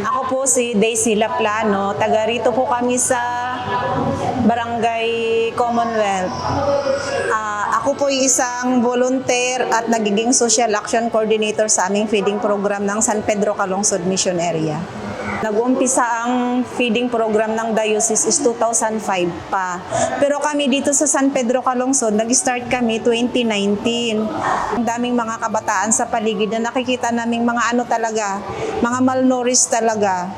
Ako po si Daisy Laplano, taga rito po kami sa Barangay Commonwealth. Ako po isang volunteer at nagiging social action coordinator sa aming feeding program ng San Pedro Calungsod Mission Area. Nag-uumpisa ang feeding program ng diocese is 2005 pa. Pero kami dito sa San Pedro Calungsod, nag-start kami 2019. Ang daming mga kabataan sa paligid na nakikita naming mga talaga, mga malnourished talaga.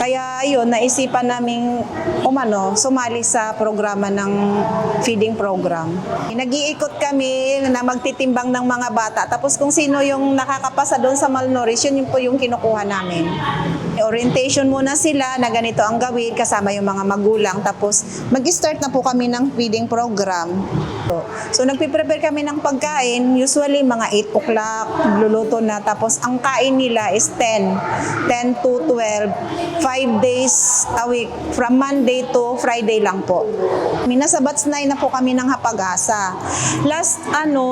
Kaya yun, naisipan naming sumali sa programa ng feeding program. Nag-iikot kami na magtitimbang ng mga bata. Tapos kung sino yung nakakapasa doon sa malnourished, yun po yung kinukuha namin. Orientation muna sila na ganito ang gawin kasama yung mga magulang. Tapos mag-start na po kami ng feeding program. So nagpiprepare kami ng pagkain, usually mga 8 o'clock, luluto na. Tapos ang kain nila is 10 to 12, 5 days a week, from Monday to Friday lang po. Nasa batch 9 na po kami ng Hapag-asa. Last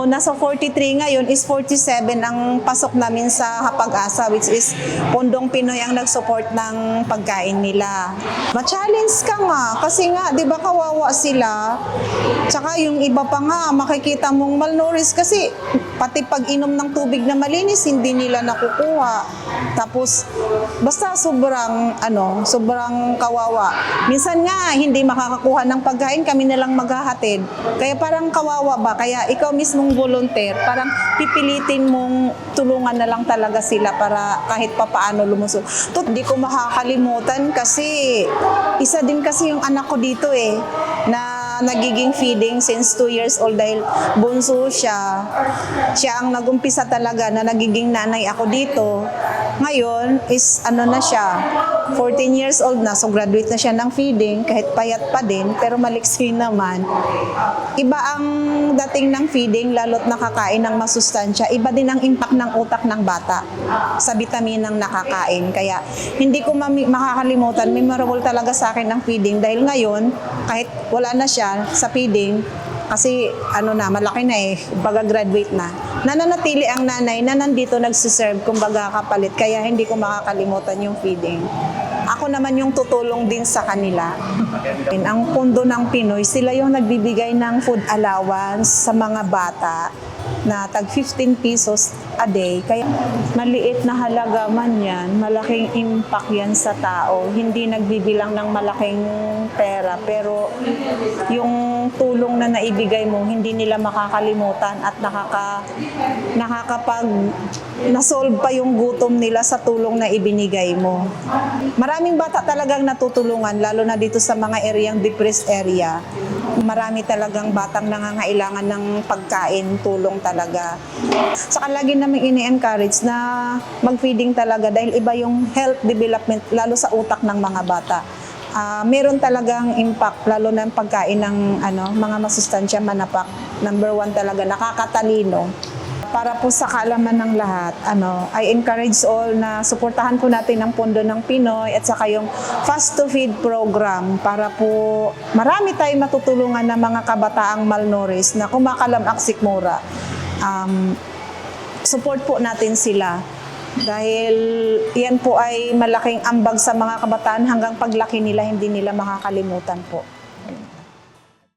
nasa 43 ngayon is 47 ang pasok namin sa Hapag-asa, which is Pondong Pinoy ang nag-support ng pagkain nila. Ma-challenge ka nga, kasi nga, di ba kawawa sila? Tsaka yung iba pa nga, makikita mong malnourished kasi pati pag-inom ng tubig na malinis, hindi nila nakukuha. Tapos, basta sobrang kawawa. Minsan nga, hindi makakakuha ng pagkain, kami nalang maghahatid. Kaya parang kawawa ba? Kaya ikaw mismong volunteer, parang pipilitin mong tulungan na lang talaga sila para kahit papaano lumusot. Hindi ko makakalimutan kasi isa din kasi yung anak ko dito na nagiging feeding since 2 years old dahil bunso siya. Siya ang nagumpisa talaga na nagiging nanay ako dito. Ngayon is na siya, 14 years old na, so graduate na siya ng feeding, kahit payat pa din, pero maliksi naman. Iba ang dating ng feeding, lalo't nakakain ng masustansya. Iba din ang impact ng utak ng bata sa bitaminang nakakain. Kaya hindi ko makakalimutan, memorable talaga sa akin ang feeding dahil ngayon, kahit wala na siya sa feeding, kasi malaki na graduate na. Nananatili ang nanay na nandito nagsiserve, kumbaga kapalit. Kaya hindi ko makakalimutan yung feeding. Ako naman yung tutulong din sa kanila. Ang Pondo ng Pinoy, sila yung nagbibigay ng food allowance sa mga bata na tag 15 pesos a day. Kaya maliit na halaga man yan, malaking impact yan sa tao. Hindi nagbibilang ng malaking pera, pero yung tulong na naibigay mo, hindi nila makakalimutan at nasolve pa yung gutom nila sa tulong na ibinigay mo. Maraming bata talagang natutulungan, lalo na dito sa mga areang depressed area. Marami talagang batang nangangailangan ng pagkain, tulong talaga. Saka lagi namin ini-encourage na mag-feeding talaga dahil iba yung health development, lalo sa utak ng mga bata. Meron talagang impact, lalo na ang pagkain ng mga masustansya, manapak. Number 1 talaga, nakakatalino. Para po sa kaalaman ng lahat, I encourage all na suportahan po natin ang Pondo ng Pinoy at saka yung Fast to Feed program para po marami tayong matutulungan ng mga kabataang malnourished na kumakalam sikmura. Support po natin sila dahil yan po ay malaking ambag sa mga kabataan hanggang paglaki nila, hindi nila makakalimutan po.